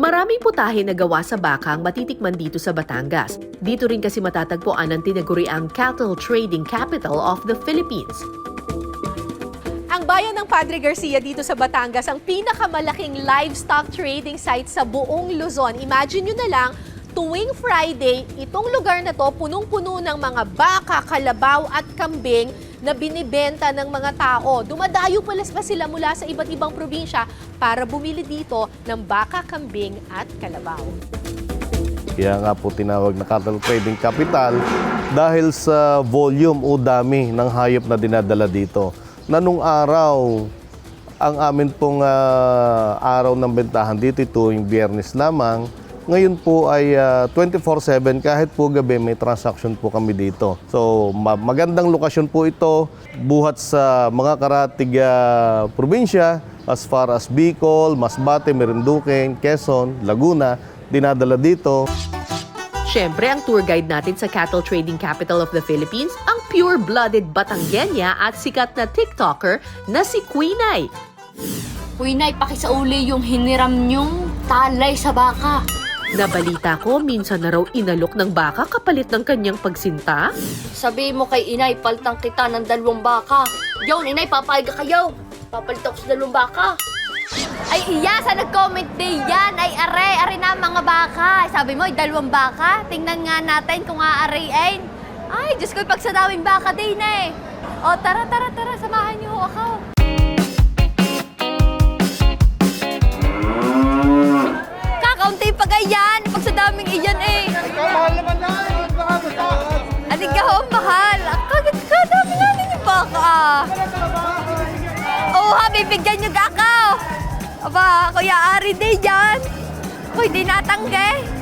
Maraming putahe na gawa sa baka ang matitikman dito sa Batangas. Dito rin kasi matatagpuan ang tinaguriang cattle trading capital of the Philippines. Ang bayan ng Padre Garcia dito sa Batangas ang pinakamalaking livestock trading site sa buong Luzon. Imagine nyo na lang, tuwing Friday, itong lugar na to punong-puno ng mga baka, kalabaw at kambing na binibenta ng mga tao. Dumadayo pa sila mula sa iba't ibang probinsya para bumili dito ng baka, kambing at kalabaw. Kaya nga po tinawag na cattle trading capital dahil sa volume o dami ng hayop na dinadala dito. Na nung araw, ang amin pong araw ng bentahan dito, ito yung Biyernes lamang. Ngayon po ay 24/7, kahit po gabi may transaction po kami dito. So magandang lokasyon po ito, buhat sa mga karatig probinsya, as far as Bicol, Masbate, Marinduque, Quezon, Laguna, dinadala dito. Siyempre, ang tour guide natin sa cattle trading capital of the Philippines, ang pure-blooded Batangueña at sikat na TikToker na si Queenay. Queenay, pakisauli yung hiniram niyong talay sa baka. Nabalita ko, minsan na raw inalok ng baka kapalit ng kanyang pagsinta. Sabi mo kay inay, palitang kita ng 2 baka. Yon, inay, papayag ka kayo. Papalit ako sa 2 baka. Ay iya, sa nag-comment day yan, ay are na mga baka. Sabi mo, 2 baka, tingnan nga natin kung aarayin. Ay, Diyos ko, pag sa daming baka day na eh. O, tara, samahan niyo ho ako. Kakaunti pa ganyan, pag sa daming iyan eh. Ikaw, mahal naman na. Baka gusto. Aling ka ho, mahal. Kadami nga ninyo baka. Oo ha, bibigyan niyo ka ako. Aba, Kuya Ari day dyan. Uy, di natangge.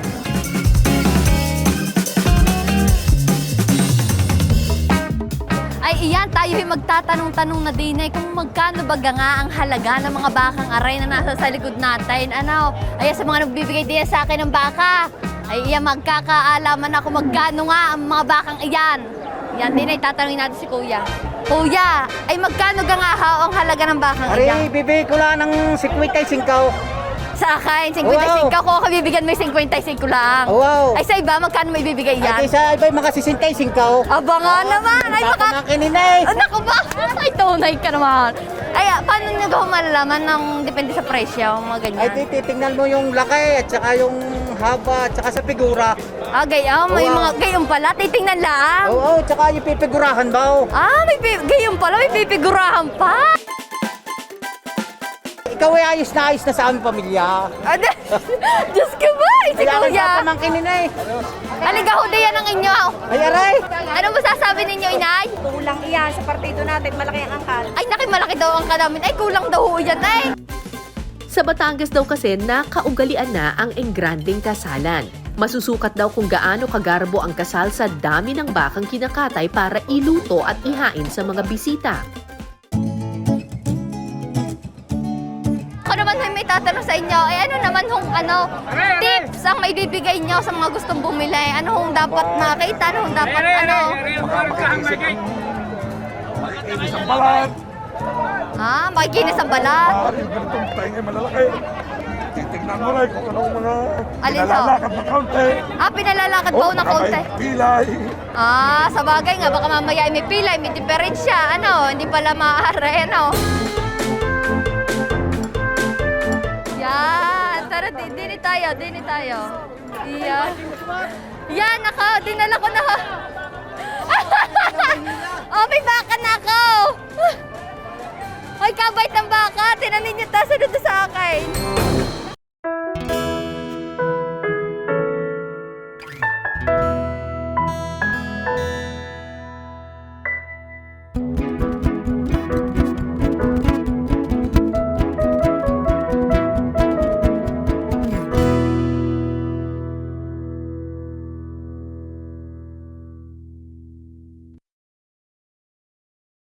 Ay, iyan, tayo ay magtatanong-tanong na din ay kung magkano baga nga ang halaga ng mga bakang aray na nasa sa likod natin. Ano, ay sa mga nagbibigay din sa akin ng baka. Ay, iyan, magkakaalaman ako magkano nga ang mga bakang iyan. Yan din ay tatanungin natin si Kuya. Kuya, ay magkano ka nga ang halaga ng bakang iyan? Ari, bibigay ko lang ng 55. Sa akin, 55 ko ako bibigyan mo yung 55 lang. Wow. Ay sa iba, magkano mo ibibigay yan? Ay, sa iba'y mga 65. Aba nga naman! Ay, Papamakin eh. Oh, naku ba? Ay, tunay ka naman. Ay, paano nyo ba malalaman ng depende sa presyo, mga ganyan? Ay, titingnan mo yung laki at saka yung haba at saka sa figura. Ah, gayong, may Wow. mga gayong pala, titingnan lang. Oo, tsaka yung pipigurahan ba? Ah, gayong pala, may pipigurahan pa. Ikaw ay ayos na sa aming pamilya. Ano? Diyos ko ba? Si Kaya Kuya. papamangkin eh. Aligaho din yan ang inyo. Ay, aray. Ano masasabi ninyo, inay? Kulang iyan sa partido natin, malaki ang angkal. Ay, malaki daw ang kanamin. Ay, kulang daw ho yan, ay. Sa Batangas daw kasi nakaugalian na ang engranding kasalan. Masusukat daw kung gaano kagarbo ang kasal sa dami ng bakang kinakatay para iluto at ihain sa mga bisita. Ako naman may tatanong sa inyo, ano naman hong tips ang may bibigay nyo sa mga gustong bumili? Ano hong dapat nakita? Ano hong dapat Makikinis ang balat. Makikinis ang balat? Ganitong tayo malalaki. Titignan mo rin kung anong mga Alin to? pinalalakad na kaunti. Pinalalakad pa na konti? Pilay. Sa bagay nga, baka mamaya ay may pilay, may diferensya. Hindi pala maaari, Yan, tara, dini tayo. Yan, ako, dinala ko na. May baka na ako. Ay, kabait ng baka. Tinanin niyo ta, sunod sa akin.